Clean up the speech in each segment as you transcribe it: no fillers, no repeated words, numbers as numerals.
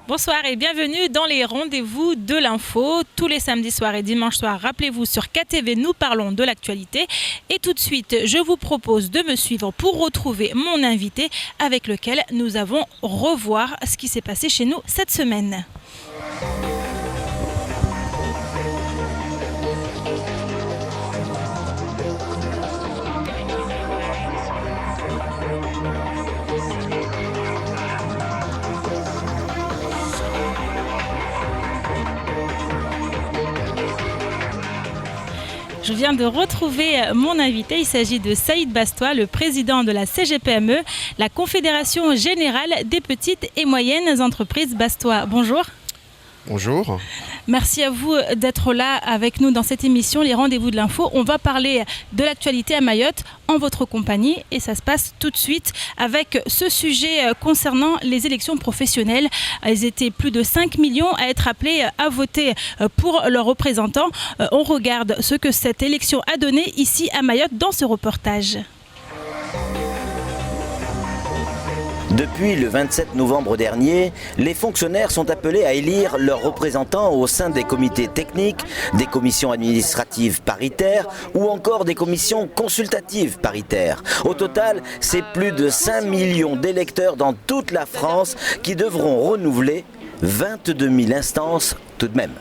Bonsoir et bienvenue dans les rendez-vous de l'info. Tous les samedis soirs et dimanches soirs, rappelez-vous, sur KTV, nous parlons de l'actualité. Et tout de suite, je vous propose de me suivre pour retrouver mon invité avec lequel nous allons revoir ce qui s'est passé chez nous cette semaine. Je viens de retrouver mon invité, il s'agit de Saïd Bastois, le président de la CGPME, la Confédération Générale des Petites et Moyennes Entreprises Bastois. Bonjour. Bonjour. Merci à vous d'être là avec nous dans cette émission, les rendez-vous de l'info. On va parler de l'actualité à Mayotte en votre compagnie et ça se passe tout de suite avec ce sujet concernant les élections professionnelles. Ils étaient plus de 5 millions à être appelés à voter pour leurs représentants. On regarde ce que cette élection a donné ici à Mayotte dans ce reportage. Depuis le 27 novembre dernier, les fonctionnaires sont appelés à élire leurs représentants au sein des comités techniques, des commissions administratives paritaires ou encore des commissions consultatives paritaires. Au total, c'est plus de 5 millions d'électeurs dans toute la France qui devront renouveler 22 000 instances tout de même.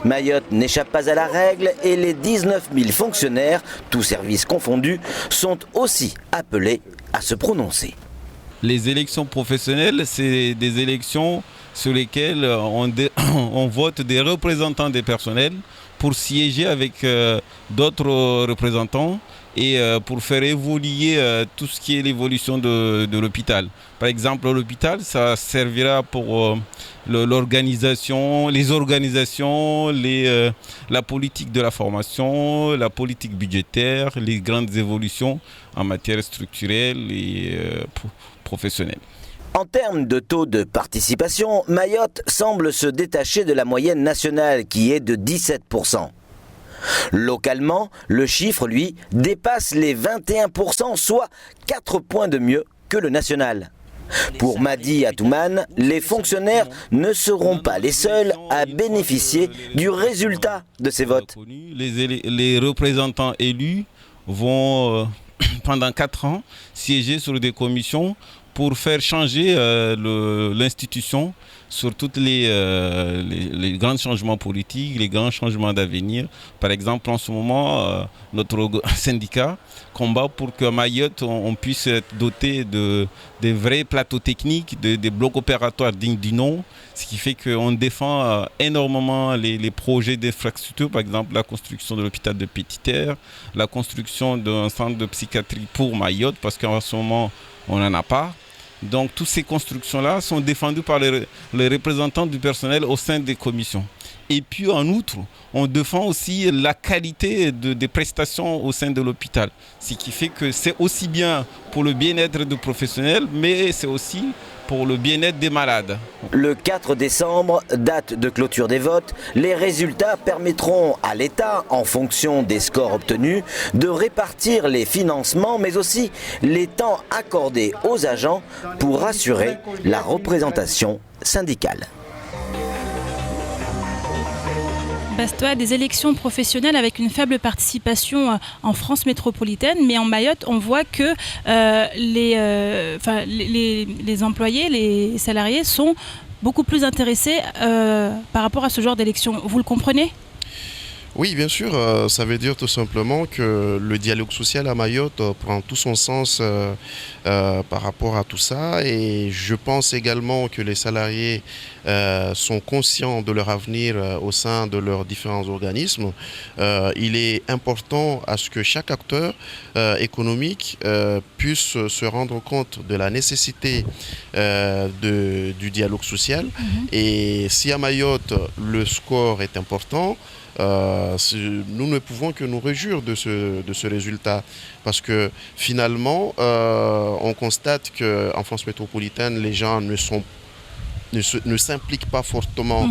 Mayotte n'échappe pas à la règle et les 19 000 fonctionnaires, tous services confondus, sont aussi appelés à se prononcer. Les élections professionnelles, c'est des élections sur lesquelles on vote des représentants des personnels pour siéger avec d'autres représentants et pour faire évoluer tout ce qui est l'évolution de l'hôpital. Par exemple, l'hôpital, ça servira pour l'organisation, les organisations, la politique de la formation, la politique budgétaire, les grandes évolutions en matière structurelle et professionnelle. En termes de taux de participation, Mayotte semble se détacher de la moyenne nationale qui est de 17%. Localement, le chiffre, lui, dépasse les 21%, soit 4 points de mieux que le national. Pour Madi Atoumane, les fonctionnaires ne seront pas les seuls à bénéficier du résultat de ces votes. Les représentants élus vont, pendant 4 ans, siéger sur des commissions pour faire changer l'institution sur tous les grands changements politiques, les grands changements d'avenir. Par exemple, en ce moment, notre syndicat combat pour que Mayotte, on puisse être doté des vrais plateaux techniques, des blocs opératoires dignes du nom, ce qui fait qu'on défend énormément les projets d'infrastructure, par exemple la construction de l'hôpital de Petite-Terre, la construction d'un centre de psychiatrie pour Mayotte, parce qu'en ce moment, on n'en a pas. Donc toutes ces constructions-là sont défendues par les représentants du personnel au sein des commissions. Et puis en outre, on défend aussi la qualité des prestations au sein de l'hôpital. Ce qui fait que c'est aussi bien pour le bien-être des professionnels, mais c'est aussi pour le bien-être des malades. Le 4 décembre, date de clôture des votes, les résultats permettront à l'État, en fonction des scores obtenus, de répartir les financements, mais aussi les temps accordés aux agents pour assurer la représentation syndicale. Bastois, des élections professionnelles avec une faible participation en France métropolitaine, mais en Mayotte, on voit que les employés, les salariés sont beaucoup plus intéressés par rapport à ce genre d'élections. Vous le comprenez ? Oui, bien sûr, ça veut dire tout simplement que le dialogue social à Mayotte prend tout son sens par rapport à tout ça, et je pense également que les salariés sont conscients de leur avenir au sein de leurs différents organismes. Il est important à ce que chaque acteur économique puisse se rendre compte de la nécessité du dialogue social. Et si à Mayotte le score est important, nous ne pouvons que nous réjouir de ce résultat parce que finalement, on constate qu'en France métropolitaine, les gens ne s'impliquent pas fortement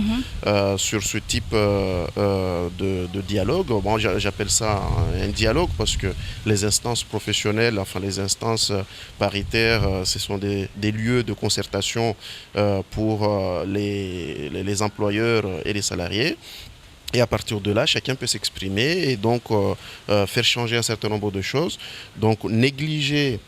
sur ce type de dialogue. Bon, j'appelle ça un dialogue parce que les instances professionnelles, enfin les instances paritaires, ce sont des lieux de concertation pour les employeurs et les salariés. Et à partir de là, chacun peut s'exprimer et donc faire changer un certain nombre de choses. Donc négliger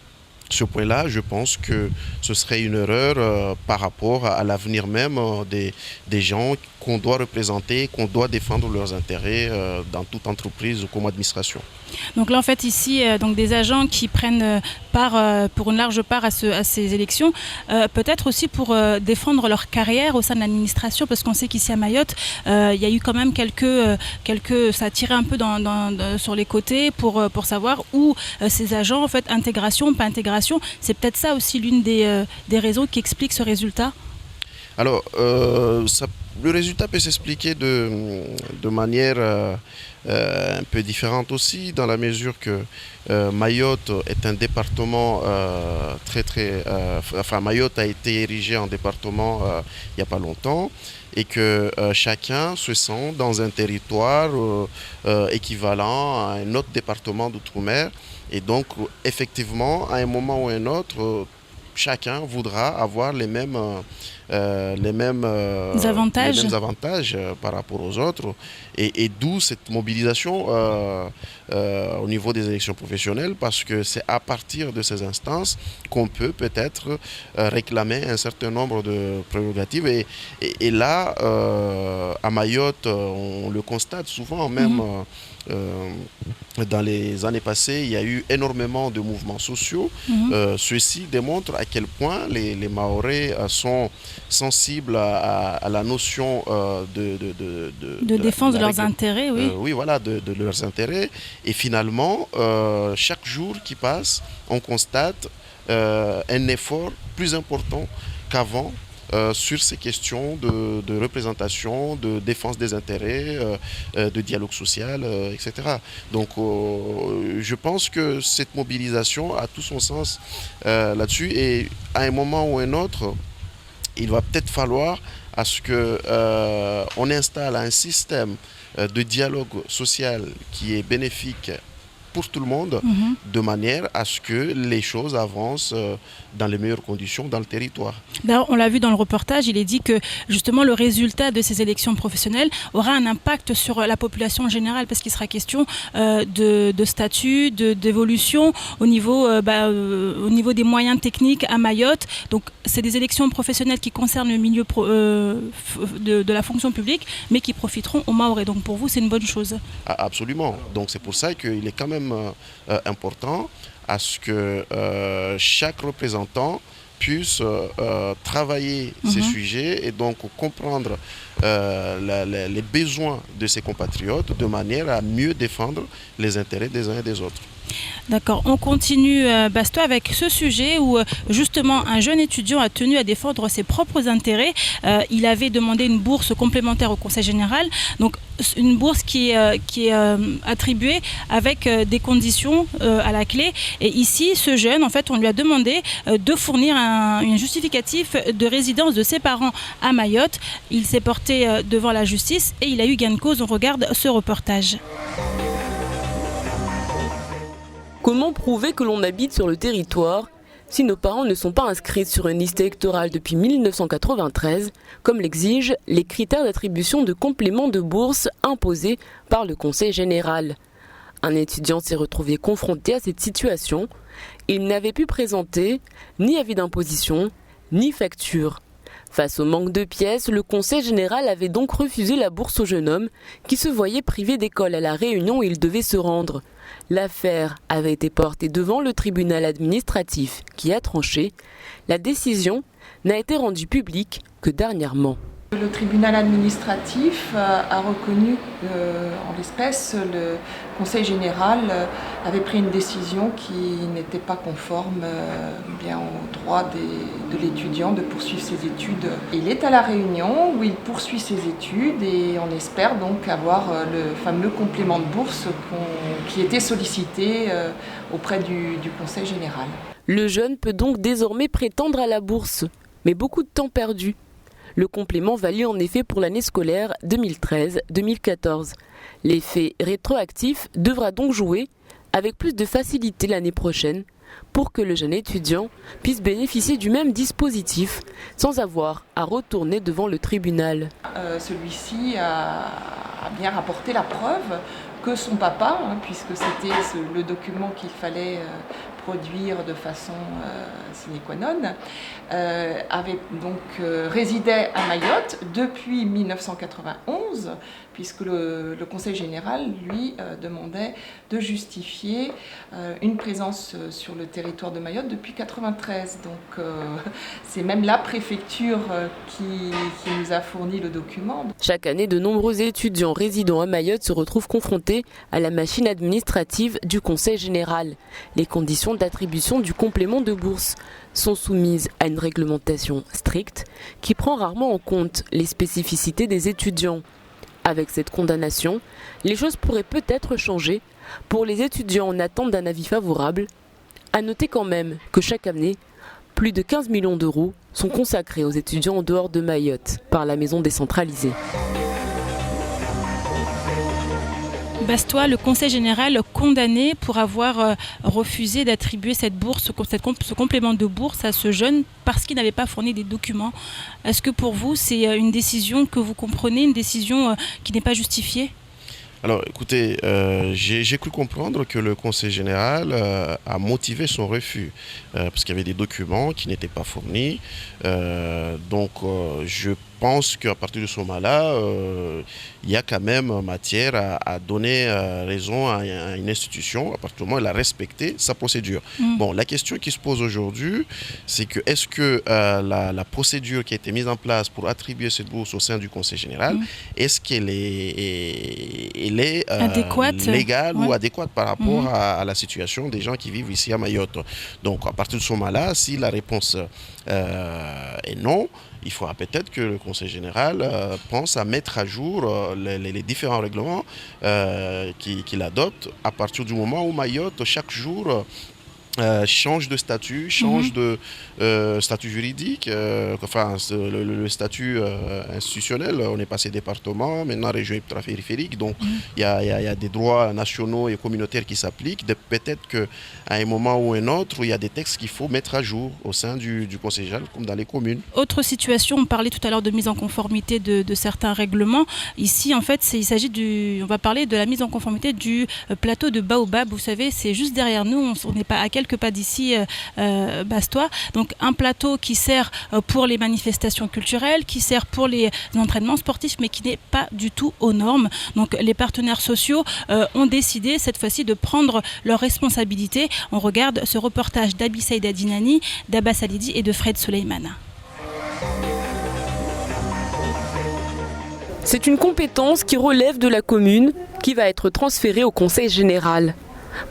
ce point-là, je pense que ce serait une erreur par rapport à l'avenir même des gens qu'on doit représenter, qu'on doit défendre leurs intérêts dans toute entreprise ou comme administration. Donc là, en fait, ici, donc des agents qui prennent part, pour une large part à ces élections, peut-être aussi pour défendre leur carrière au sein de l'administration, parce qu'on sait qu'ici à Mayotte, il y a eu quand même ça a tiré un peu sur les côtés pour savoir où ces agents, en fait, intégration, pas intégration, c'est peut-être ça aussi l'une des raisons qui explique ce résultat. Alors, le résultat peut s'expliquer de manière un peu différente aussi, dans la mesure que Mayotte est un département Mayotte a été érigé en département il n'y a pas longtemps et que chacun se sent dans un territoire équivalent à un autre département d'outre-mer. Et donc, effectivement, à un moment ou à un autre, chacun voudra avoir les mêmes avantages par rapport aux autres. Et d'où cette mobilisation au niveau des élections professionnelles, parce que c'est à partir de ces instances qu'on peut peut-être réclamer un certain nombre de prérogatives. Et là, à Mayotte, on le constate souvent, même dans les années passées, il y a eu énormément de mouvements sociaux. Ceci démontre à quel point les Mahorais sont sensibles à la notion de défense de leurs intérêts, oui. Oui, voilà, de leurs intérêts. Et finalement, chaque jour qui passe, on constate un effort plus important qu'avant sur ces questions de représentation, de défense des intérêts, de dialogue social, etc. Donc je pense que cette mobilisation a tout son sens là-dessus et à un moment ou un autre, il va peut-être falloir à ce qu'on installe un système de dialogue social qui est bénéfique pour tout le monde, de manière à ce que les choses avancent dans les meilleures conditions dans le territoire. D'ailleurs, on l'a vu dans le reportage, il est dit que justement le résultat de ces élections professionnelles aura un impact sur la population en général, parce qu'il sera question de statut, d'évolution au niveau des moyens techniques à Mayotte. Donc c'est des élections professionnelles qui concernent le milieu de la fonction publique, mais qui profiteront aux Mahorais. Donc pour vous, c'est une bonne chose. Absolument. Donc c'est pour ça qu'il est quand même important à ce que chaque représentant puisse travailler ces sujets et donc comprendre les besoins de ses compatriotes de manière à mieux défendre les intérêts des uns et des autres. D'accord, on continue Basto avec ce sujet où justement un jeune étudiant a tenu à défendre ses propres intérêts. Il avait demandé une bourse complémentaire au Conseil général, donc une bourse qui est attribuée avec des conditions à la clé. Et ici, ce jeune, en fait, on lui a demandé de fournir un justificatif de résidence de ses parents à Mayotte. Il s'est porté devant la justice et il a eu gain de cause. On regarde ce reportage. Comment prouver que l'on habite sur le territoire si nos parents ne sont pas inscrits sur une liste électorale depuis 1993, comme l'exigent les critères d'attribution de compléments de bourse imposés par le Conseil général? Un étudiant s'est retrouvé confronté à cette situation. Il n'avait pu présenter ni avis d'imposition, ni facture. Face au manque de pièces, le Conseil général avait donc refusé la bourse au jeune homme qui se voyait privé d'école à La Réunion où il devait se rendre. L'affaire avait été portée devant le tribunal administratif qui a tranché. La décision n'a été rendue publique que dernièrement. Le tribunal administratif a reconnu en l'espèce le Conseil général avait pris une décision qui n'était pas conforme bien au droit de l'étudiant de poursuivre ses études. Il est à La Réunion où il poursuit ses études et on espère donc avoir le fameux complément de bourse qui était sollicité auprès du Conseil général. Le jeune peut donc désormais prétendre à la bourse, mais beaucoup de temps perdu. Le complément valait en effet pour l'année scolaire 2013-2014. L'effet rétroactif devra donc jouer avec plus de facilité l'année prochaine pour que le jeune étudiant puisse bénéficier du même dispositif sans avoir à retourner devant le tribunal. Celui-ci a bien rapporté la preuve que son papa, puisque c'était le document qu'il fallait produire de façon sine qua non, avait donc résidait à Mayotte depuis 1991, puisque le Conseil général, lui, demandait de justifier une présence sur le territoire de Mayotte depuis 1993. Donc c'est même la préfecture qui nous a fourni le document. Chaque année, de nombreux étudiants résidant à Mayotte se retrouvent confrontés à la machine administrative du Conseil général. Les conditions d'attribution du complément de bourse sont soumises à une réglementation stricte qui prend rarement en compte les spécificités des étudiants. Avec cette condamnation, les choses pourraient peut-être changer pour les étudiants en attente d'un avis favorable. À noter quand même que chaque année, plus de 15 millions d'euros sont consacrés aux étudiants en dehors de Mayotte par la maison décentralisée. Bastois, le Conseil général condamné pour avoir refusé d'attribuer cette bourse, ce complément de bourse à ce jeune parce qu'il n'avait pas fourni des documents. Est-ce que pour vous, c'est une décision que vous comprenez, une décision qui n'est pas justifiée ? Alors écoutez, j'ai cru comprendre que le Conseil général a motivé son refus parce qu'il y avait des documents qui n'étaient pas fournis. Donc je pense qu'à partir de ce moment-là, il y a quand même matière à donner raison à une institution à partir du moment où elle a respecté sa procédure. Bon, la question qui se pose aujourd'hui, c'est que est-ce que la procédure qui a été mise en place pour attribuer cette bourse au sein du Conseil général, est-ce qu'elle est adéquate, légale ou adéquate par rapport à la situation des gens qui vivent ici à Mayotte. Donc à partir de ce moment-là, si la réponse est non, il faudra peut-être que le Conseil général pense à mettre à jour les différents règlements qu'il adopte à partir du moment où Mayotte, chaque jour, change de statut, change de statut juridique, le statut institutionnel. On est passé département, maintenant région ultra-périphérique, donc il y a des droits nationaux et communautaires qui s'appliquent. Peut-être qu'à un moment ou un autre, il y a des textes qu'il faut mettre à jour au sein du Conseil général, comme dans les communes. Autre situation, on parlait tout à l'heure de mise en conformité de certains règlements. Ici, en fait, on va parler de la mise en conformité du plateau de Baobab. Vous savez, c'est juste derrière nous, on n'est pas à quelques pas d'ici, Bastois. Donc un plateau qui sert pour les manifestations culturelles, qui sert pour les entraînements sportifs, mais qui n'est pas du tout aux normes. Donc les partenaires sociaux ont décidé cette fois-ci de prendre leurs responsabilités. On regarde ce reportage d'Abi Saïda Dinani, d'Abbas Alidi et de Fred Soleimana. C'est une compétence qui relève de la commune qui va être transférée au Conseil général.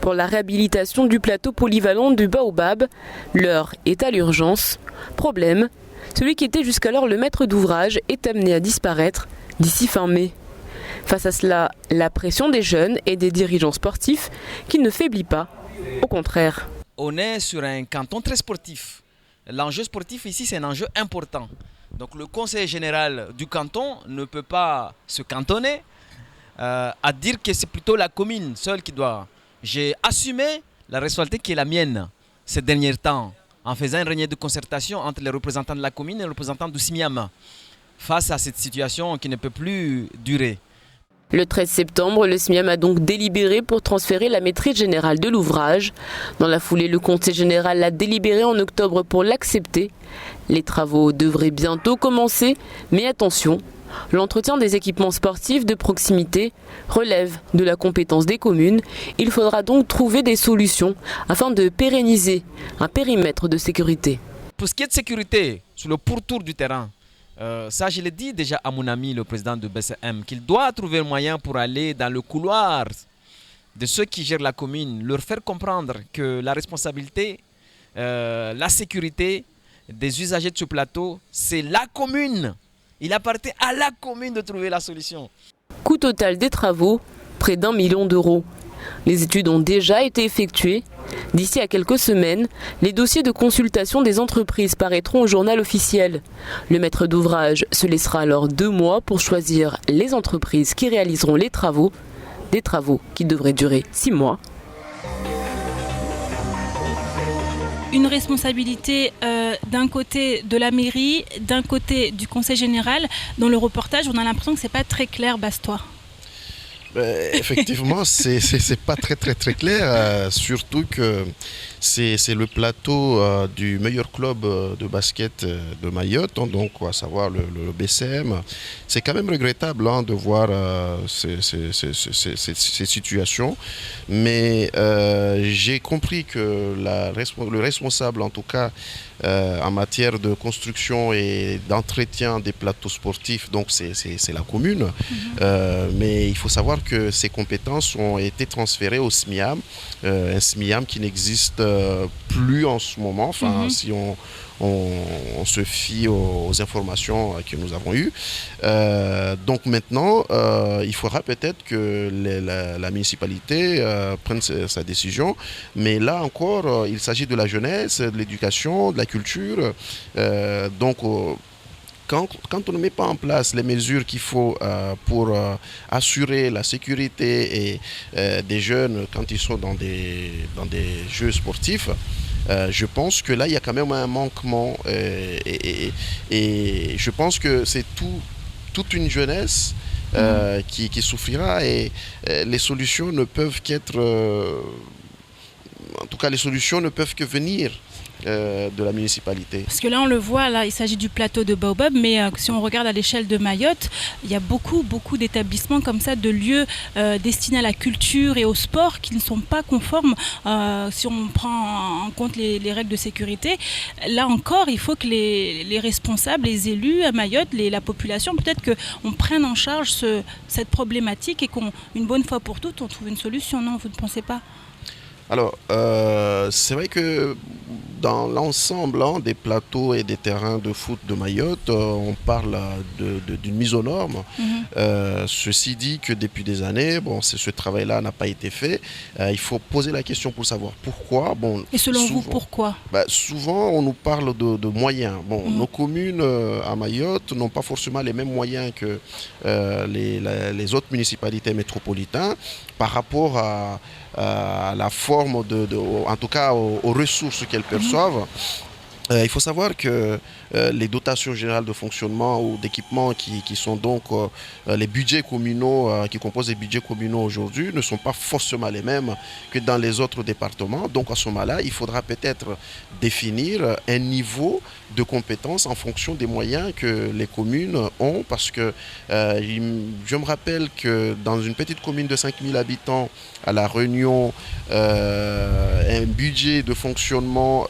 Pour la réhabilitation du plateau polyvalent du Baobab, l'heure est à l'urgence. Problème, celui qui était jusqu'alors le maître d'ouvrage est amené à disparaître d'ici fin mai. Face à cela, la pression des jeunes et des dirigeants sportifs qui ne faiblit pas, au contraire. On est sur un canton très sportif. L'enjeu sportif ici, c'est un enjeu important. Donc le conseil général du canton ne peut pas se cantonner à dire que c'est plutôt la commune seule qui doit... J'ai assumé la responsabilité qui est la mienne ces derniers temps en faisant une réunion de concertation entre les représentants de la commune et les représentants du SMIAM face à cette situation qui ne peut plus durer. Le 13 septembre, le SMIAM a donc délibéré pour transférer la maîtrise générale de l'ouvrage. Dans la foulée, le Conseil général a délibéré en octobre pour l'accepter. Les travaux devraient bientôt commencer, mais attention, l'entretien des équipements sportifs de proximité relève de la compétence des communes. Il faudra donc trouver des solutions afin de pérenniser un périmètre de sécurité. Pour ce qui est de sécurité, sur le pourtour du terrain, Ça, je l'ai dit déjà à mon ami, le président de BCM, qu'il doit trouver un moyen pour aller dans le couloir de ceux qui gèrent la commune, leur faire comprendre que la responsabilité, la sécurité des usagers de ce plateau, c'est la commune. Il appartient à la commune de trouver la solution. Coût total des travaux, près d'1 million d'euros. Les études ont déjà été effectuées. D'ici à quelques semaines, les dossiers de consultation des entreprises paraîtront au journal officiel. Le maître d'ouvrage se laissera alors 2 mois pour choisir les entreprises qui réaliseront les travaux, des travaux qui devraient durer 6 mois. Une responsabilité d'un côté de la mairie, d'un côté du conseil général. Dans le reportage, on a l'impression que c'est pas très clair, Bastois. Effectivement, c'est pas très clair, surtout que c'est le plateau du meilleur club de basket de Mayotte, hein, donc à savoir le BCM. C'est quand même regrettable de voir ces situations, mais j'ai compris que le responsable, en tout cas, en matière de construction et d'entretien des plateaux sportifs, donc c'est la commune. Mais il faut savoir que ces compétences ont été transférées au SMIAM, un SMIAM qui n'existe plus en ce moment, si on se fie aux informations que nous avons eues. Donc maintenant, il faudra peut-être que la municipalité prenne sa décision. Mais là encore, il s'agit de la jeunesse, de l'éducation, de la culture. Donc, quand on ne met pas en place les mesures qu'il faut pour assurer la sécurité des jeunes quand ils sont dans des jeux sportifs, je pense que là, il y a quand même un manquement et je pense que c'est toute une jeunesse qui souffrira et les solutions ne peuvent qu'être... en tout cas, les solutions ne peuvent que venir de la municipalité. Parce que là, on le voit, là, il s'agit du plateau de Baobab, mais si on regarde à l'échelle de Mayotte, il y a beaucoup d'établissements comme ça, de lieux destinés à la culture et au sport qui ne sont pas conformes si on prend en compte les règles de sécurité. Là encore, il faut que les responsables, les élus à Mayotte, la population, peut-être qu'on prenne en charge cette problématique et qu'une bonne fois pour toutes, on trouve une solution, non? Vous ne pensez pas? Alors, c'est vrai que dans l'ensemble des plateaux et des terrains de foot de Mayotte, on parle d'une mise aux normes. Ceci dit que depuis des années, ce travail-là n'a pas été fait. Il faut poser la question pour savoir pourquoi. Et selon vous, pourquoi? Souvent, on nous parle de moyens. Nos communes à Mayotte n'ont pas forcément les mêmes moyens que les autres municipalités métropolitaines par rapport à la forme, en tout cas aux ressources qu'elles perçoivent. Il faut savoir que les dotations générales de fonctionnement ou d'équipement qui sont donc les budgets communaux, qui composent les budgets communaux aujourd'hui, ne sont pas forcément les mêmes que dans les autres départements. Donc à ce moment-là, il faudra peut-être définir un niveau de compétences en fonction des moyens que les communes ont. Parce que je me rappelle que dans une petite commune de 5000 habitants, à La Réunion, un budget de fonctionnement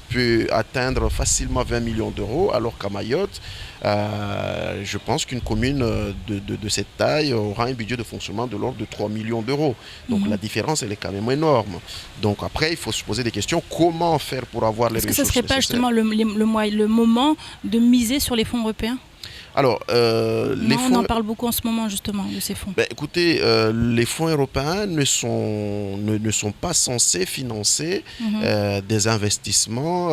peut atteindre facilement 20 millions d'euros, alors qu'à Mayotte, je pense qu'une commune de cette taille aura un budget de fonctionnement de l'ordre de 3 millions d'euros. Donc la différence, elle est quand même énorme. Donc après, il faut se poser des questions. Comment faire pour avoir les ressources nécessaires? Est-ce que ce ne serait pas justement le moment de miser sur les fonds européens? Alors, on en parle beaucoup en ce moment justement de ces fonds. Écoutez, les fonds européens ne sont pas censés financer des investissements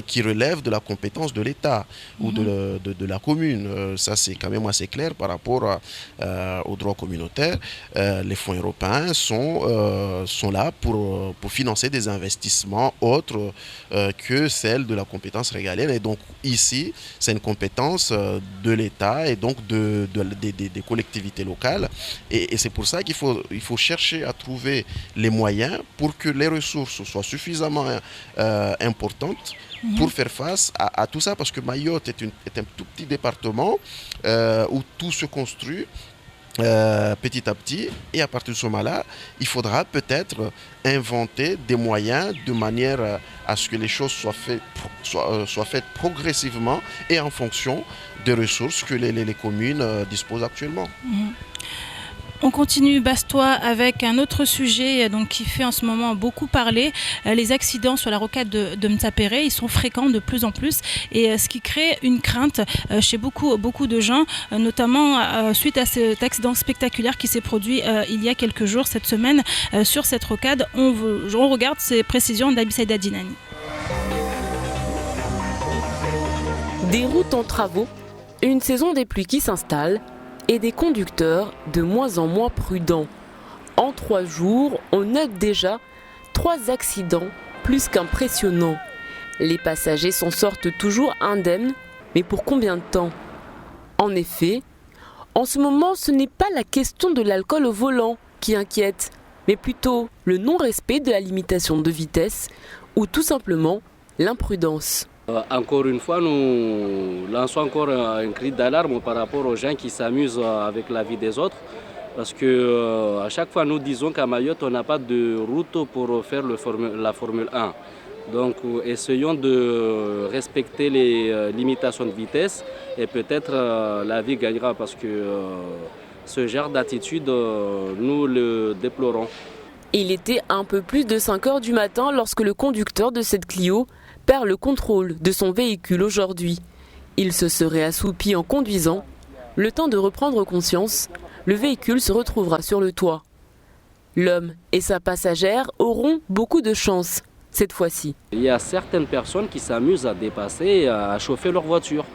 qui relèvent de la compétence de l'État ou de la commune. Ça, c'est quand même assez clair par rapport au droit communautaire. Les fonds européens sont là pour financer des investissements autres que celles de la compétence régalienne. Et donc, ici, c'est une compétence de l'État et donc des collectivités locales. Et c'est pour ça qu'il faut chercher à trouver les moyens pour que les ressources soient suffisamment importantes pour faire face à tout ça, parce que Mayotte est un tout petit département où tout se construit. petit à petit, et à partir de ce moment-là, il faudra peut-être inventer des moyens de manière à ce que les choses soient faites progressivement et en fonction des ressources que les communes disposent actuellement. On continue Bastois avec un autre sujet donc, qui fait en ce moment beaucoup parler. Les accidents sur la rocade de Mtsapéré, ils sont fréquents de plus en plus et ce qui crée une crainte chez beaucoup de gens, notamment suite à cet accident spectaculaire qui s'est produit il y a quelques jours, cette semaine, sur cette rocade. On regarde ces précisions d'Abissaïda Dinani. Des routes en travaux, une saison des pluies qui s'installe et des conducteurs de moins en moins prudents. En 3 jours, on note déjà 3 accidents plus qu'impressionnants. Les passagers s'en sortent toujours indemnes, mais pour combien de temps ? En effet, en ce moment, ce n'est pas la question de l'alcool au volant qui inquiète, mais plutôt le non-respect de la limitation de vitesse ou tout simplement l'imprudence. Encore une fois, nous lançons encore un cri d'alarme par rapport aux gens qui s'amusent avec la vie des autres. Parce que à chaque fois, nous disons qu'à Mayotte, on n'a pas de route pour faire la Formule 1. Donc, essayons de respecter les limitations de vitesse et peut-être la vie gagnera parce que ce genre d'attitude, nous le déplorons. Il était un peu plus de 5 heures du matin lorsque le conducteur de cette Clio perd le contrôle de son véhicule aujourd'hui. Il se serait assoupi en conduisant. Le temps de reprendre conscience, le véhicule se retrouvera sur le toit. L'homme et sa passagère auront beaucoup de chance cette fois-ci. Il y a certaines personnes qui s'amusent à dépasser, à chauffer leur voiture.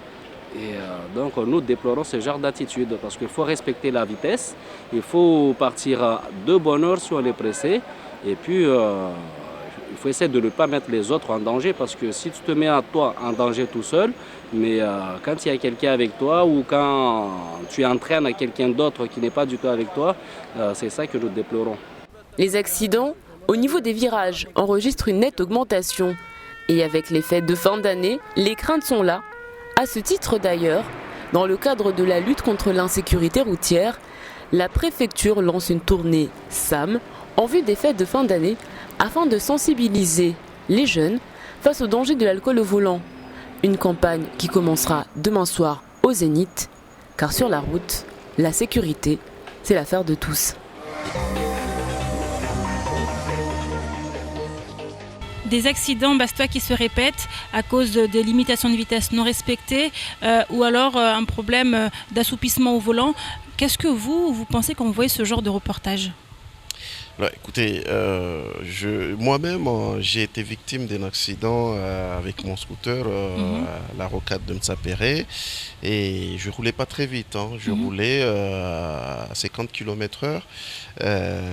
Et donc nous déplorons ce genre d'attitude parce qu'il faut respecter la vitesse, il faut partir de bonne heure si on est pressé et puis il faut essayer de ne pas mettre les autres en danger parce que si tu te mets à toi en danger tout seul, mais quand il y a quelqu'un avec toi ou quand tu entraînes à quelqu'un d'autre qui n'est pas du tout avec toi, c'est ça que nous déplorons. Les accidents, au niveau des virages, enregistrent une nette augmentation. Et avec les fêtes de fin d'année, les craintes sont là. À ce titre d'ailleurs, dans le cadre de la lutte contre l'insécurité routière, la préfecture lance une tournée SAM en vue des fêtes de fin d'année afin de sensibiliser les jeunes face au danger de l'alcool au volant. Une campagne qui commencera demain soir au Zénith, car sur la route, la sécurité, c'est l'affaire de tous. Des accidents bastois qui se répètent à cause des limitations de vitesse non respectées ou alors un problème d'assoupissement au volant. Qu'est-ce que vous pensez quand vous voyez ce genre de reportage ? Ouais, écoutez, moi-même, j'ai été victime d'un accident avec mon scooter à la rocade de Mtsapéré et je roulais pas très vite, je roulais à 50 km/h.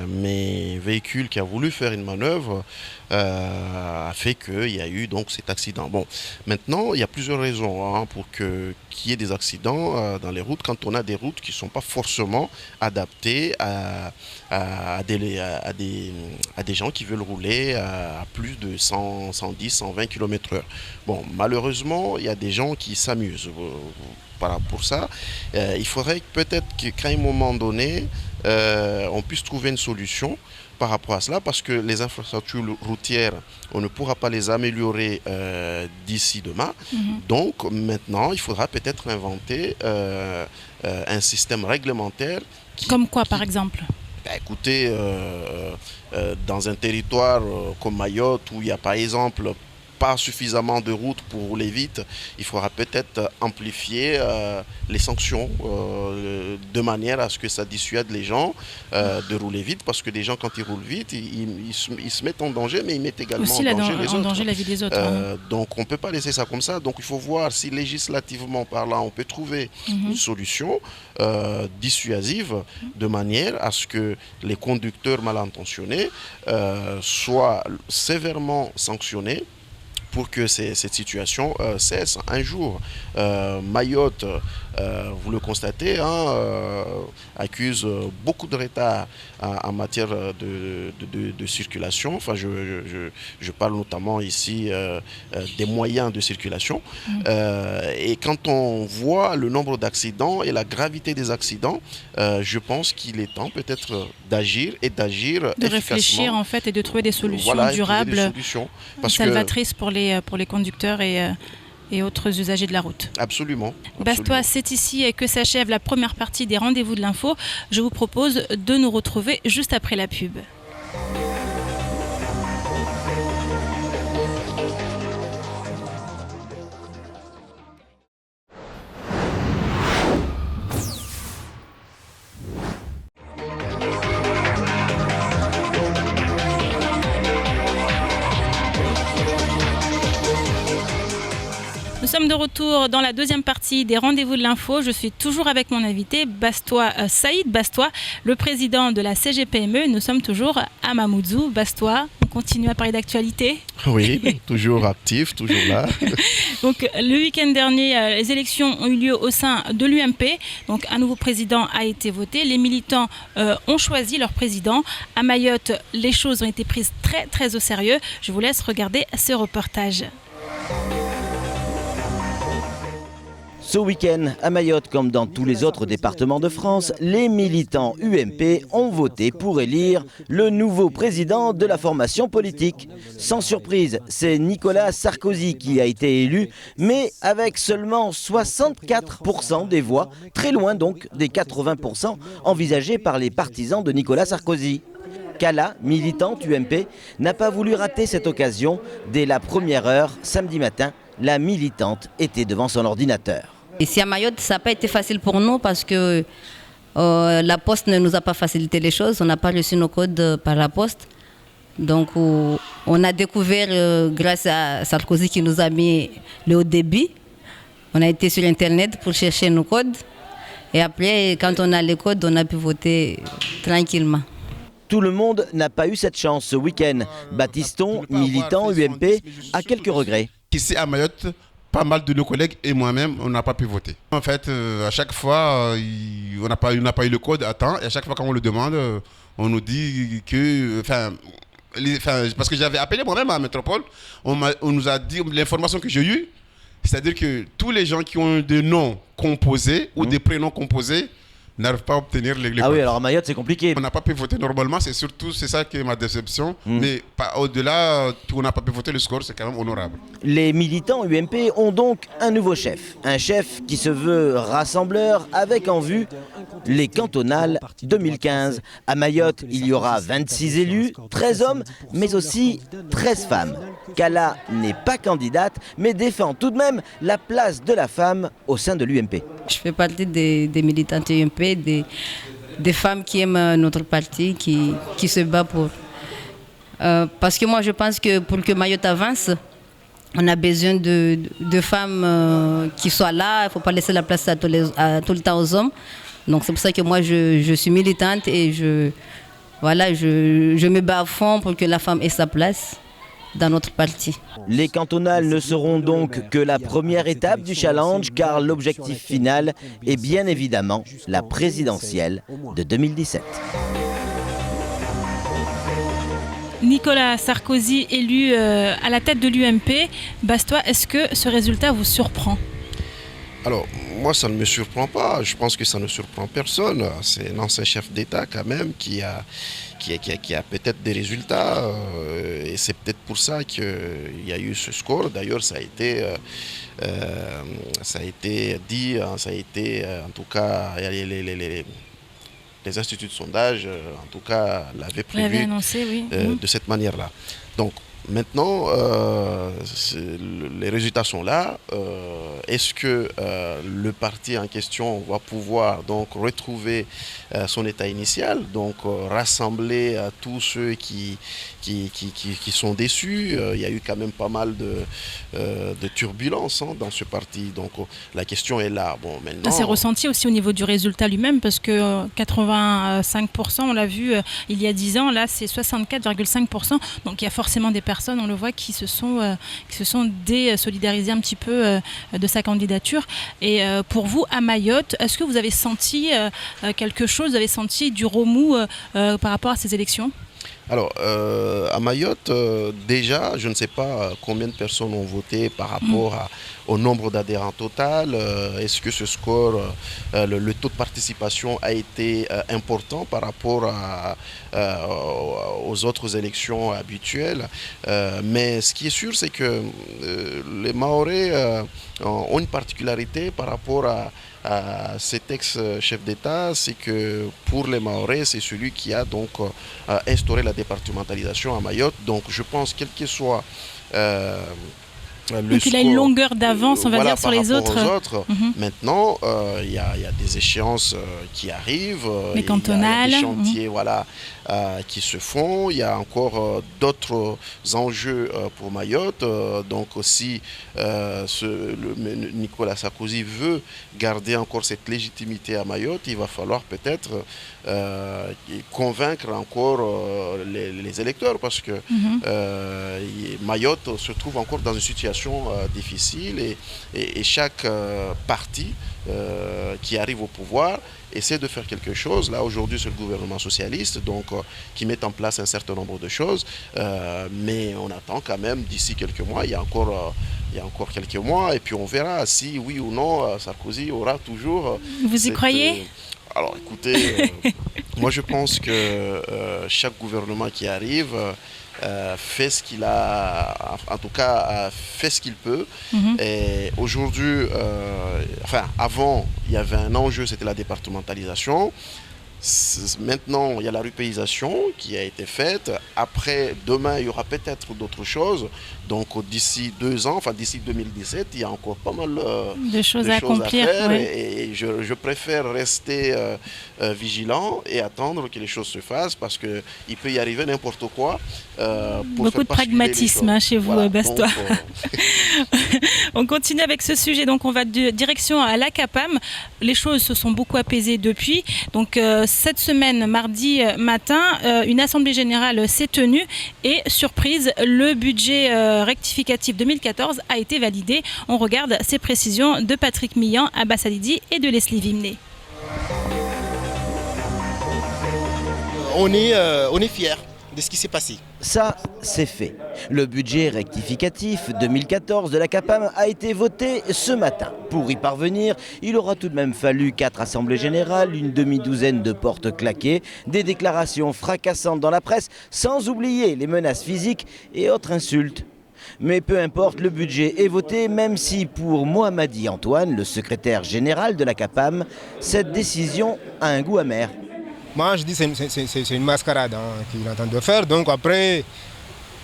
Mais véhicule qui a voulu faire une manœuvre a fait qu'il y a eu donc cet accident. Bon, maintenant, il y a plusieurs raisons pour qu'il y ait des accidents dans les routes quand on a des routes qui ne sont pas forcément adaptées à des gens qui veulent rouler à plus de 100, 110, 120 km/h. Bon, malheureusement, il y a des gens qui s'amusent. Pour ça, il faudrait peut-être qu'à un moment donné, on puisse trouver une solution par rapport à cela, parce que les infrastructures routières, on ne pourra pas les améliorer d'ici demain. Donc maintenant, il faudra peut-être inventer un système réglementaire. Comme quoi, par exemple ? Écoutez, dans un territoire comme Mayotte, où il y a par exemple pas suffisamment de routes pour rouler vite, il faudra peut-être amplifier les sanctions de manière à ce que ça dissuade les gens de rouler vite, parce que des gens, quand ils roulent vite, ils se mettent en danger, mais ils mettent également aussi en danger la vie des autres. Donc on ne peut pas laisser ça comme ça. Donc il faut voir si législativement parlant, on peut trouver une solution dissuasive de manière à ce que les conducteurs mal intentionnés soient sévèrement sanctionnés pour que cette situation cesse un jour. Mayotte vous le constatez, accuse beaucoup de retard en matière de circulation. Enfin, je parle notamment ici des moyens de circulation. Et quand on voit le nombre d'accidents et la gravité des accidents, je pense qu'il est temps peut-être d'agir efficacement. De réfléchir en fait et de trouver des solutions durables, salvatrices pour les conducteurs et autres usagers de la route. Absolument. Bastois, c'est ici que s'achève la première partie des rendez-vous de l'info. Je vous propose de nous retrouver juste après la pub. Nous sommes de retour dans la deuxième partie des rendez-vous de l'info. Je suis toujours avec mon invité, Bastois, Saïd Bastois, le président de la CGPME. Nous sommes toujours à Mamoudzou. Bastois, on continue à parler d'actualité. Oui, toujours actif, toujours là. Donc, le week-end dernier, les élections ont eu lieu au sein de l'UMP. Donc, un nouveau président a été voté. Les militants ont choisi leur président. À Mayotte, les choses ont été prises très, très au sérieux. Je vous laisse regarder ce reportage. Ce week-end, à Mayotte, comme dans tous les autres départements de France, les militants UMP ont voté pour élire le nouveau président de la formation politique. Sans surprise, c'est Nicolas Sarkozy qui a été élu, mais avec seulement 64% des voix, très loin donc des 80% envisagés par les partisans de Nicolas Sarkozy. Kala, militante UMP, n'a pas voulu rater cette occasion. Dès la première heure, samedi matin, la militante était devant son ordinateur. Ici à Mayotte, ça n'a pas été facile pour nous parce que la poste ne nous a pas facilité les choses. On n'a pas reçu nos codes par la poste. Donc on a découvert grâce à Sarkozy qui nous a mis le haut débit. On a été sur Internet pour chercher nos codes. Et après, quand on a les codes, on a pu voter tranquillement. Tout le monde n'a pas eu cette chance ce week-end. Baptiston, militant UMP, a quelques regrets. Ici à Mayotte, pas mal de nos collègues et moi-même, on n'a pas pu voter. En fait, à chaque fois, on n'a pas eu le code à temps. Et à chaque fois qu'on le demande, on nous dit que... parce que j'avais appelé moi-même à la métropole, on nous a dit, l'information que j'ai eue, c'est-à-dire que tous les gens qui ont des noms composés ou des prénoms composés n'arrivent pas à obtenir les Ah oui, alors à Mayotte, c'est compliqué. On n'a pas pu voter normalement, c'est ça qui est ma déception. Mais au-delà, on n'a pas pu voter, le score, c'est quand même honorable. Les militants UMP ont donc un nouveau chef. Un chef qui se veut rassembleur avec en vue les cantonales 2015. À Mayotte, il y aura 26 élus, 13 hommes, mais aussi 13 femmes. Kala n'est pas candidate, mais défend tout de même la place de la femme au sein de l'UMP. Je fais partie des militantes UMP, des femmes qui aiment notre parti, qui se battent pour. Parce que moi, je pense que pour que Mayotte avance, on a besoin de femmes qui soient là. Il ne faut pas laisser la place tout le temps aux hommes. Donc c'est pour ça que moi, je suis militante et je me bats à fond pour que la femme ait sa place dans notre parti. Les cantonales ne seront donc que la première étape du challenge, car l'objectif final est bien évidemment la présidentielle de 2017. Nicolas Sarkozy élu à la tête de l'UMP. Bastois, est-ce que ce résultat vous surprend ? Alors, moi, ça ne me surprend pas. Je pense que ça ne surprend personne. C'est un ancien chef d'État, quand même, qui a peut-être des résultats. Et c'est peut-être pour ça qu'il y a eu ce score. D'ailleurs, ça a été dit, ça a été, en tout cas, les instituts de sondage, en tout cas, l'avaient prévu annoncé, oui. De cette manière-là. Donc, maintenant, les résultats sont là. Est-ce que le parti en question va pouvoir donc retrouver son état initial, donc rassembler tous ceux qui sont déçus? Il y a eu quand même pas mal de turbulences dans ce parti. Donc la question est là. Bon, maintenant, c'est ressenti aussi au niveau du résultat lui-même, parce que 85%, on l'a vu il y a 10 ans, là c'est 64,5%. Donc il y a forcément des personnes personnes, on le voit, qui se sont désolidarisées un petit peu de sa candidature. Et pour vous, à Mayotte, est-ce que vous avez senti quelque chose, vous avez senti du remous par rapport à ces élections ? Alors, à Mayotte, déjà, je ne sais pas combien de personnes ont voté par rapport au nombre d'adhérents total. Est-ce que ce score, le taux de participation a été important par rapport aux autres élections habituelles. Mais ce qui est sûr, c'est que les Mahorais ont une particularité par rapport à cet ex-chef d'État, c'est que pour les Mahorais, c'est celui qui a donc instauré la départementalisation à Mayotte. Donc je pense, quel que soit donc il a une longueur d'avance, on va dire, sur les autres. Maintenant, il y a des échéances qui arrivent, les cantonales, il y a des chantiers qui se font, il y a encore d'autres enjeux pour Mayotte. Donc aussi, Nicolas Sarkozy veut garder encore cette légitimité à Mayotte. Il va falloir peut-être convaincre encore les électeurs, parce que Mayotte se trouve encore dans une situation difficile et chaque parti qui arrive au pouvoir essaie de faire quelque chose. Là aujourd'hui c'est le gouvernement socialiste donc qui met en place un certain nombre de choses, mais on attend quand même d'ici quelques mois, il y a encore quelques mois, et puis on verra si oui ou non Sarkozy aura toujours... Vous y croyez ? Alors écoutez, moi je pense que chaque gouvernement qui arrive fait ce qu'il a, en tout cas fait ce qu'il peut. Et aujourd'hui, avant il y avait un enjeu, c'était la départementalisation. Maintenant, il y a la rupéisation qui a été faite. Après, demain, il y aura peut-être d'autres choses. Donc, d'ici 2 ans, d'ici 2017, il y a encore pas mal de choses à accomplir. Faire. Et je préfère rester vigilant et attendre que les choses se fassent, parce qu'il peut y arriver n'importe quoi. Beaucoup de pragmatisme chez vous, voilà, Bastois. On continue avec ce sujet. Donc, on va de direction à l'ACAPAM. Les choses se sont beaucoup apaisées depuis. Donc, cette semaine, mardi matin, une assemblée générale s'est tenue et, surprise, le budget rectificatif 2014 a été validé. On regarde ces précisions de Patrick Millan, Abbas Alidi et de Leslie Vimné. On est fiers de ce qui s'est passé. Ça, c'est fait. Le budget rectificatif 2014 de la CAPAM a été voté ce matin. Pour y parvenir, il aura tout de même fallu 4 assemblées générales, une demi-douzaine de portes claquées, des déclarations fracassantes dans la presse, sans oublier les menaces physiques et autres insultes. Mais peu importe, le budget est voté, même si pour Mohamadi Antoine, le secrétaire général de la CAPAM, cette décision a un goût amer. Moi, je dis que c'est une mascarade qu'il est en train de faire. Donc après,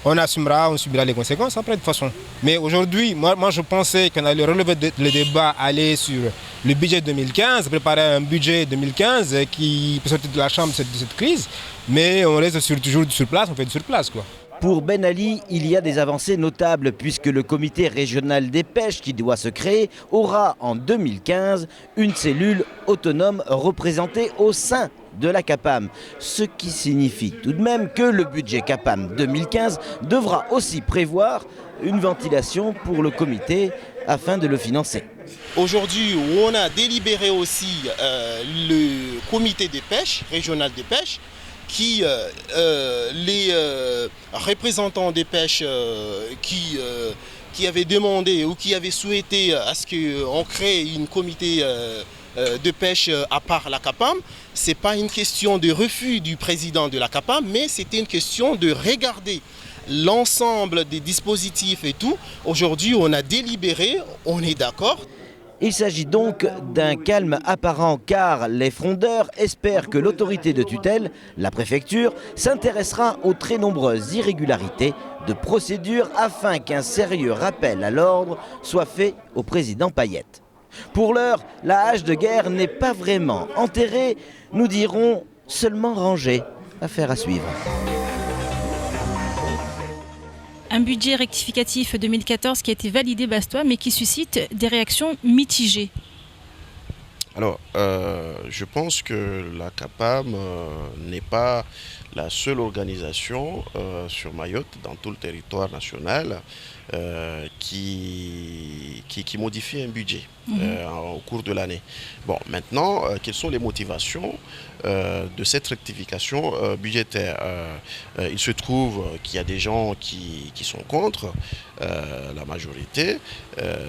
on assumera, on subira les conséquences après de toute façon. Mais aujourd'hui, moi je pensais qu'on allait relever le débat, aller sur le budget 2015, préparer un budget 2015 qui peut sortir de la chambre de cette crise. Mais on reste toujours sur place, on fait du sur place, quoi. Pour Ben Ali, il y a des avancées notables puisque le comité régional des pêches qui doit se créer aura en 2015 une cellule autonome représentée au sein de la CAPAM. Ce qui signifie tout de même que le budget CAPAM 2015 devra aussi prévoir une ventilation pour le comité afin de le financer. Aujourd'hui, on a délibéré aussi le comité des pêches, régional des pêches, qui les représentants des pêches qui avaient demandé ou qui avaient souhaité à ce qu'on crée une comité de pêche à part la CAPAM, ce n'est pas une question de refus du président de la CAPAM, mais c'était une question de regarder l'ensemble des dispositifs et tout. Aujourd'hui, on a délibéré, on est d'accord. Il s'agit donc d'un calme apparent car les frondeurs espèrent que l'autorité de tutelle, la préfecture, s'intéressera aux très nombreuses irrégularités de procédure afin qu'un sérieux rappel à l'ordre soit fait au président Payette. Pour l'heure, la hache de guerre n'est pas vraiment enterrée, nous dirons seulement rangée. Affaire à suivre. Un budget rectificatif 2014 qui a été validé, Bastois, mais qui suscite des réactions mitigées. Alors, je pense que la CAPAM n'est pas la seule organisation sur Mayotte, dans tout le territoire national, qui modifie un budget au cours de l'année. Bon, maintenant, quelles sont les motivations de cette rectification budgétaire? Il se trouve qu'il y a des gens qui sont contre, la majorité.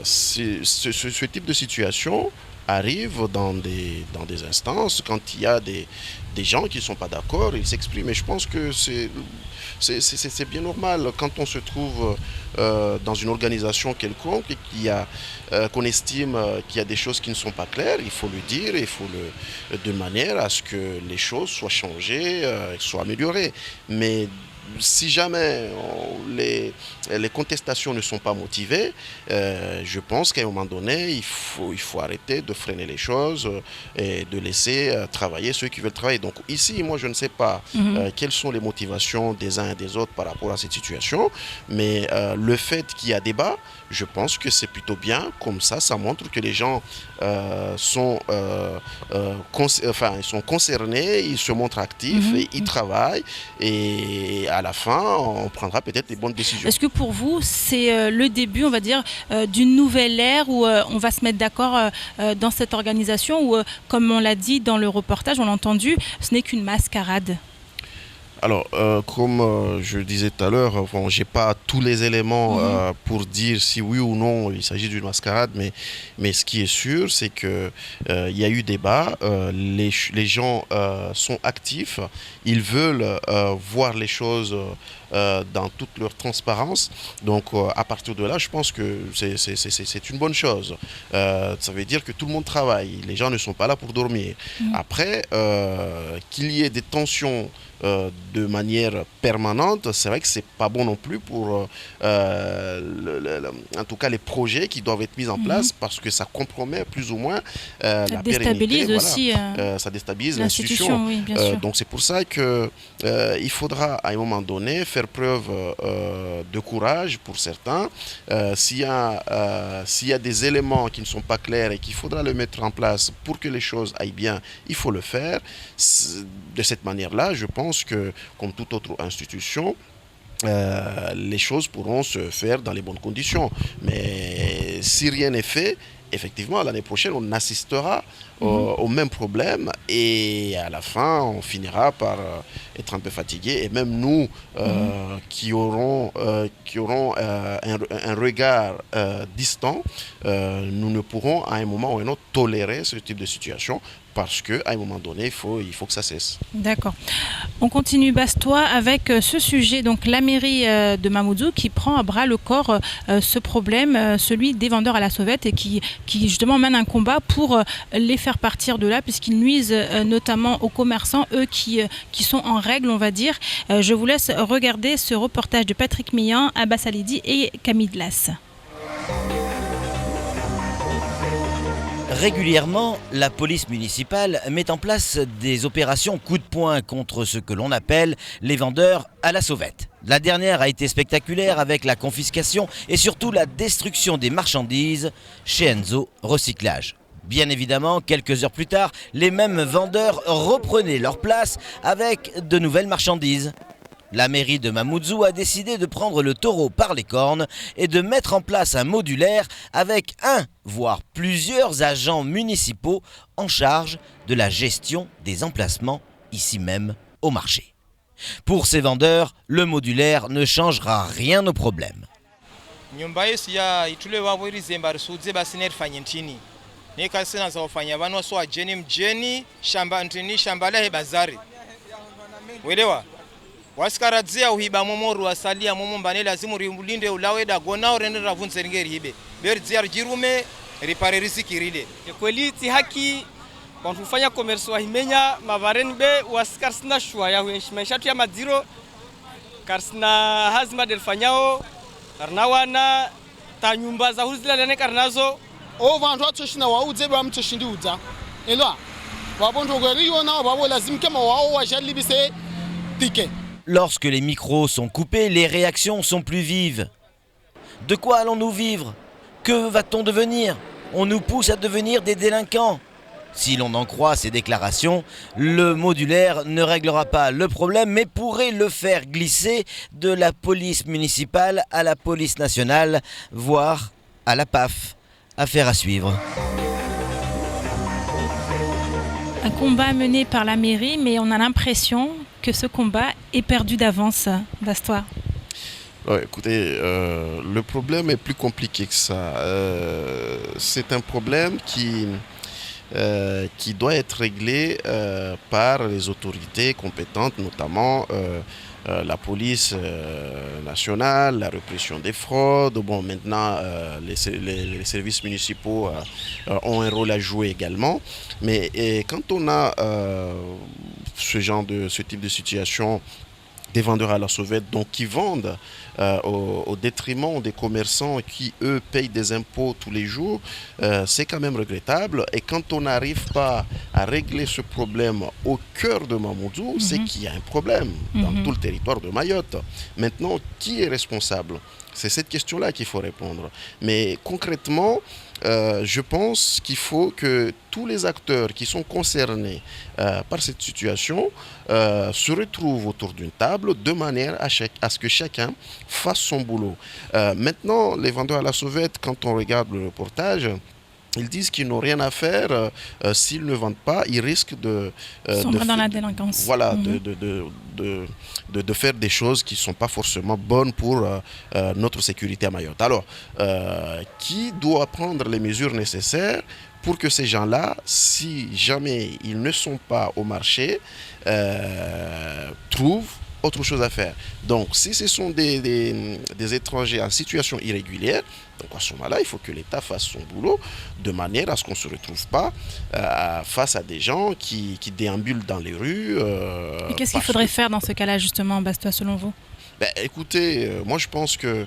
Ce type de situation arrive dans des instances, quand il y a des gens qui ne sont pas d'accord, ils s'expriment. Et je pense que c'est bien normal quand on se trouve dans une organisation quelconque et qu'on estime qu'il y a des choses qui ne sont pas claires, il faut le dire, de manière à ce que les choses soient changées, soient améliorées. Mais si jamais les contestations ne sont pas motivées, je pense qu'à un moment donné, il faut arrêter de freiner les choses et de laisser travailler ceux qui veulent travailler. Donc ici, moi, je ne sais pas quelles sont les motivations des uns et des autres par rapport à cette situation, mais le fait qu'il y a débat, je pense que c'est plutôt bien. Comme ça montre que les gens sont concernés, ils se montrent actifs, et ils travaillent, et à la fin, on prendra peut-être des bonnes décisions. Est-ce que pour vous, c'est le début, on va dire, d'une nouvelle ère où on va se mettre d'accord dans cette organisation, où, comme on l'a dit dans le reportage, on l'a entendu, ce n'est qu'une mascarade? Alors, comme je le disais tout à l'heure, je n'ai pas tous les éléments pour dire si oui ou non il s'agit d'une mascarade, mais ce qui est sûr, c'est qu'il y a eu débat, les gens sont actifs, ils veulent voir les choses dans toute leur transparence. Donc, à partir de là, je pense que c'est une bonne chose. Ça veut dire que tout le monde travaille, les gens ne sont pas là pour dormir. Après, qu'il y ait des tensions de manière permanente, c'est vrai que c'est pas bon non plus pour en tout cas les projets qui doivent être mis en place, parce que ça compromet plus ou moins la déstabilise pérennité, aussi ça déstabilise l'institution. Oui, bien sûr. Donc c'est pour ça que il faudra à un moment donné faire preuve de courage pour certains. S'il y a des éléments qui ne sont pas clairs et qu'il faudra le mettre en place pour que les choses aillent bien, il faut le faire. De cette manière-là, je pense que, comme toute autre institution, les choses pourront se faire dans les bonnes conditions. Mais si rien n'est fait, effectivement, l'année prochaine, on assistera au même problème, et à la fin, on finira par être un peu fatigué. Et même nous, qui aurons un regard distant, nous ne pourrons à un moment ou à un autre tolérer ce type de situation, parce qu'à un moment donné, il faut que ça cesse. D'accord. On continue, Bastois, avec ce sujet. Donc la mairie de Mamoudzou qui prend à bras le corps ce problème, celui des vendeurs à la sauvette, et qui justement mène un combat pour les faire partir de là, puisqu'ils nuisent notamment aux commerçants, eux qui sont en règle, on va dire. Je vous laisse regarder ce reportage de Patrick Millan, Abbas Alidi et Camille Dlas. Régulièrement, la police municipale met en place des opérations coup de poing contre ce que l'on appelle les vendeurs à la sauvette. La dernière a été spectaculaire avec la confiscation et surtout la destruction des marchandises chez Enzo Recyclage. Bien évidemment, quelques heures plus tard, les mêmes vendeurs reprenaient leur place avec de nouvelles marchandises. La mairie de Mamoudzou a décidé de prendre le taureau par les cornes et de mettre en place un modulaire avec un, voire plusieurs agents municipaux en charge de la gestion des emplacements ici même au marché. Pour ces vendeurs, le modulaire ne changera rien au problème. Wasikaradzia uhiba momo ruasalia momo mbane lazimu rimulinde ulawe dagona urendera vunze ringe ribe berzia jirume ripare riziki ride kweli ti haki kufanya commerce wa himenya mavareni be wasikar sina shwa ya maisha tu ya madziro karsina hazma del fanyao karnawana ta nyumba za huzila lene karnazo o vantu atoshina waudze ba mtoshindi udza elwa wabondo gweriona wabo lazim kama wao wajalibise tike. Lorsque les micros sont coupés, les réactions sont plus vives. De quoi allons-nous vivre? Que va-t-on devenir? On nous pousse à devenir des délinquants. Si l'on en croit ces déclarations, le modulaire ne réglera pas le problème, mais pourrait le faire glisser de la police municipale à la police nationale, voire à la PAF. Affaire à suivre. Un combat mené par la mairie, mais on a l'impression que ce combat est perdu d'avance, Bastois. Ouais, écoutez, le problème est plus compliqué que ça. C'est un problème qui doit être réglé par les autorités compétentes, notamment la police nationale, la répression des fraudes. Bon, maintenant, les services municipaux ont un rôle à jouer également. Mais quand on a ce type de situation, des vendeurs à la sauvette, donc qui vendent au détriment des commerçants qui, eux, payent des impôts tous les jours, c'est quand même regrettable. Et quand on n'arrive pas à régler ce problème au cœur de Mamoudzou, c'est qu'il y a un problème dans tout le territoire de Mayotte. Maintenant, qui est responsable ? C'est cette question-là qu'il faut répondre. Mais concrètement, je pense qu'il faut que tous les acteurs qui sont concernés par cette situation se retrouvent autour d'une table de manière à ce que chacun fasse son boulot. Maintenant, les vendeurs à la sauvette, quand on regarde le reportage, ils disent qu'ils n'ont rien à faire. S'ils ne vendent pas, ils risquent de sombrer dans la délinquance. Voilà, de faire des choses qui ne sont pas forcément bonnes pour notre sécurité à Mayotte. Alors, qui doit prendre les mesures nécessaires pour que ces gens-là, si jamais ils ne sont pas au marché, trouvent autre chose à faire. Donc, si ce sont des étrangers en situation irrégulière, donc à ce moment-là, il faut que l'État fasse son boulot de manière à ce qu'on ne se retrouve pas face à des gens qui déambulent dans les rues. Et qu'est-ce qu'il faudrait faire dans ce cas-là, justement, Bastois, selon vous ? Écoutez, moi je pense que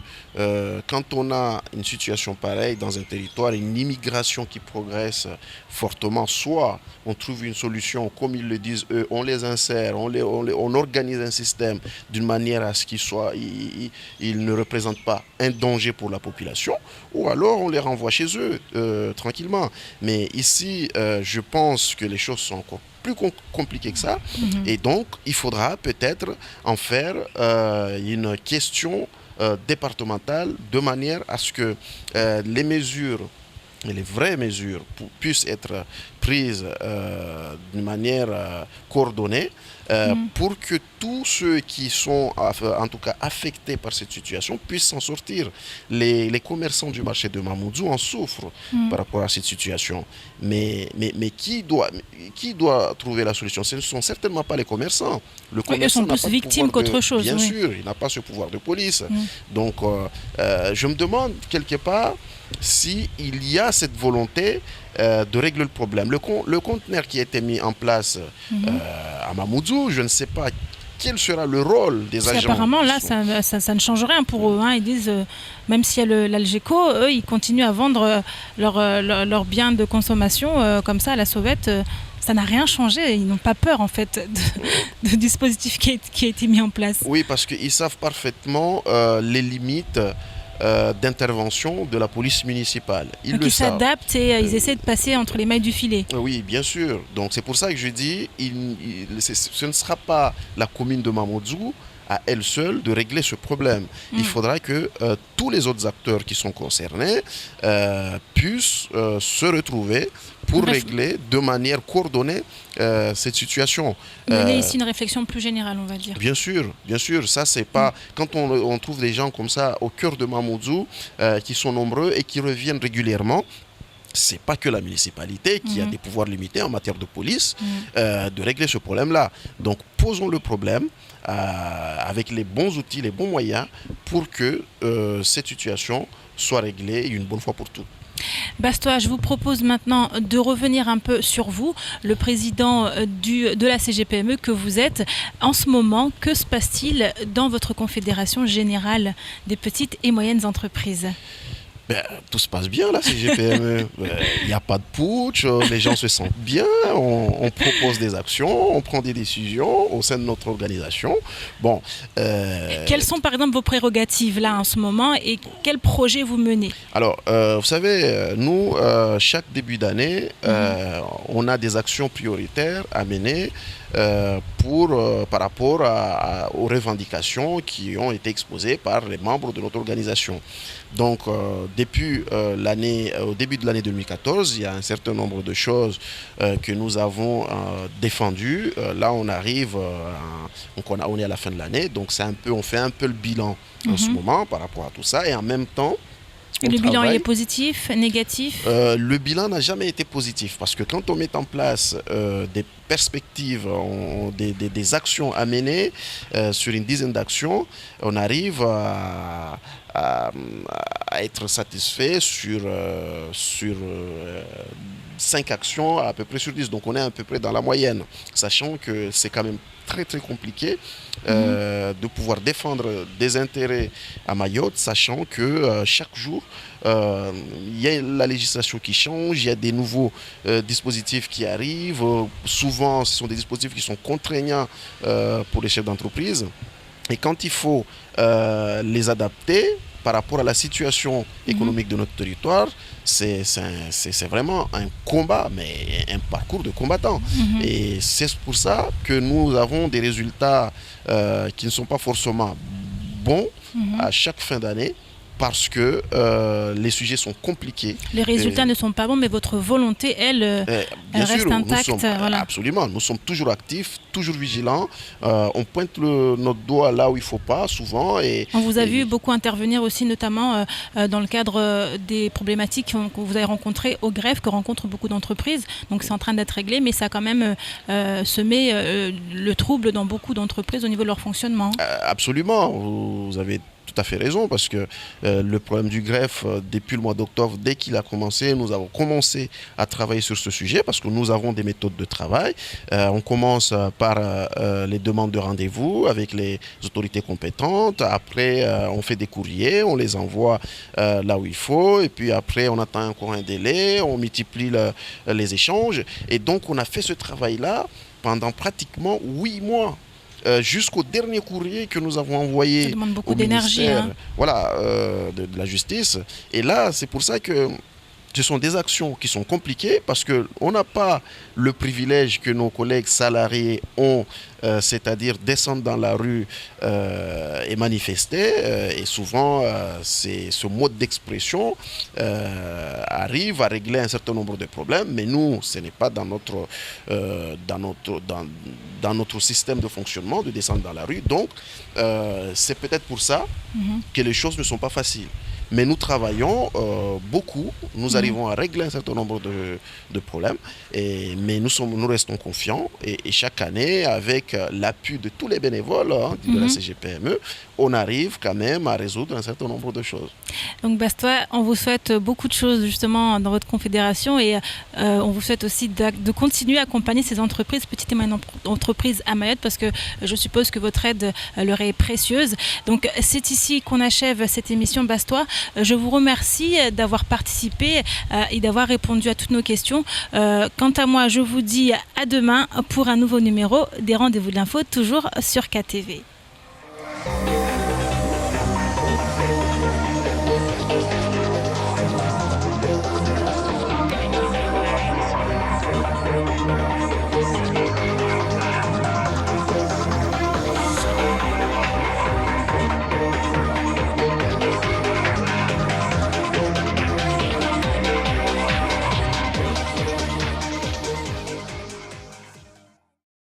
quand on a une situation pareille dans un territoire, une immigration qui progresse fortement, soit on trouve une solution, comme ils le disent eux, on les insère, on organise un système d'une manière à ce qu'ils ne représentent pas un danger pour la population, ou alors on les renvoie chez eux tranquillement. Mais ici, je pense que les choses sont encore plus compliqué que ça, et donc il faudra peut-être en faire une question départementale de manière à ce que les mesures, les vraies mesures puissent être prises d'une manière coordonnée pour que tous ceux qui sont en tout cas affectés par cette situation puissent s'en sortir. Les commerçants du marché de Mamoudzou en souffrent par rapport à cette situation. Mais qui doit trouver la solution ? Ce ne sont certainement pas les commerçants. Le commerçant ils sont plus victimes qu'autre chose. Bien sûr, il n'a pas ce pouvoir de police. Donc, je me demande quelque part s'il y a cette volonté de régler le problème. Le conteneur qui a été mis en place à Mamoudzou, je ne sais pas quel sera le rôle des agents. Apparemment, là, ça ne change rien pour eux. Ils disent, même s'il y a l'Algeco, eux, ils continuent à vendre leurs biens de consommation comme ça à la sauvette. Ça n'a rien changé. Ils n'ont pas peur, en fait, du dispositif qui a été mis en place. Oui, parce qu'ils savent parfaitement les limites d'intervention de la police municipale. Donc ils s'adaptent et ils essaient de passer entre les mailles du filet. Oui, bien sûr. Donc c'est pour ça que je dis, ce ne sera pas la commune de Mamoudzou à elle seule de régler ce problème. Il faudra que tous les autres acteurs qui sont concernés puissent se retrouver pour régler de manière coordonnée cette situation. Mener ici une réflexion plus générale, on va dire. Bien sûr. Ça c'est pas... Quand on trouve des gens comme ça au cœur de Mamoudzou, qui sont nombreux et qui reviennent régulièrement, c'est pas que la municipalité qui a des pouvoirs limités en matière de police de régler ce problème-là. Donc posons le problème avec les bons outils, les bons moyens pour que cette situation soit réglée une bonne fois pour toutes. Bastois, je vous propose maintenant de revenir un peu sur vous, le président de la CGPME que vous êtes. En ce moment, que se passe-t-il dans votre confédération générale des petites et moyennes entreprises ? Tout se passe bien là, CGPME. Il n'y a pas de putsch, les gens se sentent bien, on propose des actions, on prend des décisions au sein de notre organisation. Bon, quelles sont par exemple vos prérogatives là en ce moment et quels projets vous menez? Alors, vous savez, nous, chaque début d'année, on a des actions prioritaires à mener par rapport aux revendications qui ont été exposées par les membres de notre organisation. Donc, depuis au début de l'année 2014, il y a un certain nombre de choses que nous avons défendues. Là, on arrive, on est à la fin de l'année, donc on fait un peu le bilan en ce moment par rapport à tout ça, et en même temps, le bilan est positif, négatif? Le bilan n'a jamais été positif parce que quand on met en place des perspectives, des actions à mener sur une dizaine d'actions, on arrive à être satisfait sur 5 actions à peu près sur 10. Donc on est à peu près dans la moyenne, sachant que c'est quand même très très compliqué de pouvoir défendre des intérêts à Mayotte, sachant que chaque jour il y a la législation qui change, il y a des nouveaux dispositifs qui arrivent. Souvent ce sont des dispositifs qui sont contraignants pour les chefs d'entreprise, et quand il faut les adapter par rapport à la situation économique de notre territoire, c'est vraiment un combat, mais un parcours de combattant. Et c'est pour ça que nous avons des résultats qui ne sont pas forcément bons à chaque fin d'année, parce que les sujets sont compliqués. Les résultats ne sont pas bons, mais votre volonté, elle reste intacte. Voilà. Absolument, nous sommes toujours actifs, toujours vigilants. On pointe notre doigt là où il ne faut pas, souvent. On vous a vu beaucoup intervenir aussi, notamment dans le cadre des problématiques que vous avez rencontrées aux greffes, que rencontrent beaucoup d'entreprises. Donc c'est en train d'être réglé, mais ça a quand même semé le trouble dans beaucoup d'entreprises au niveau de leur fonctionnement. Absolument, vous avez tout à fait raison, parce que le problème du greffe, depuis le mois d'octobre, dès qu'il a commencé, nous avons commencé à travailler sur ce sujet, parce que nous avons des méthodes de travail. On commence par les demandes de rendez-vous avec les autorités compétentes. Après, on fait des courriers, on les envoie là où il faut, et puis après, on attend encore un délai, on multiplie les échanges. Et donc, on a fait ce travail-là pendant pratiquement 8 mois. Jusqu'au dernier courrier que nous avons envoyé au ministère de la Justice. Et là, c'est pour ça que ce sont des actions qui sont compliquées, parce qu'on n'a pas le privilège que nos collègues salariés ont, c'est-à-dire descendre dans la rue et manifester. Et souvent, ce mode d'expression arrive à régler un certain nombre de problèmes, mais nous, ce n'est pas dans notre système de fonctionnement de descendre dans la rue. Donc, c'est peut-être pour ça que les choses ne sont pas faciles. Mais nous travaillons beaucoup, nous arrivons à régler un certain nombre de problèmes, mais nous restons confiants, et chaque année, avec l'appui de tous les bénévoles de la CGPME, on arrive quand même à résoudre un certain nombre de choses. Donc Bastois, on vous souhaite beaucoup de choses justement dans votre confédération, et on vous souhaite aussi de continuer à accompagner ces entreprises, petites et moyennes entreprises à Mayotte, parce que je suppose que votre aide leur est précieuse. Donc c'est ici qu'on achève cette émission, Bastois. Je vous remercie d'avoir participé et d'avoir répondu à toutes nos questions. Quant à moi, je vous dis à demain pour un nouveau numéro des Rendez-vous de l'info, toujours sur KTV.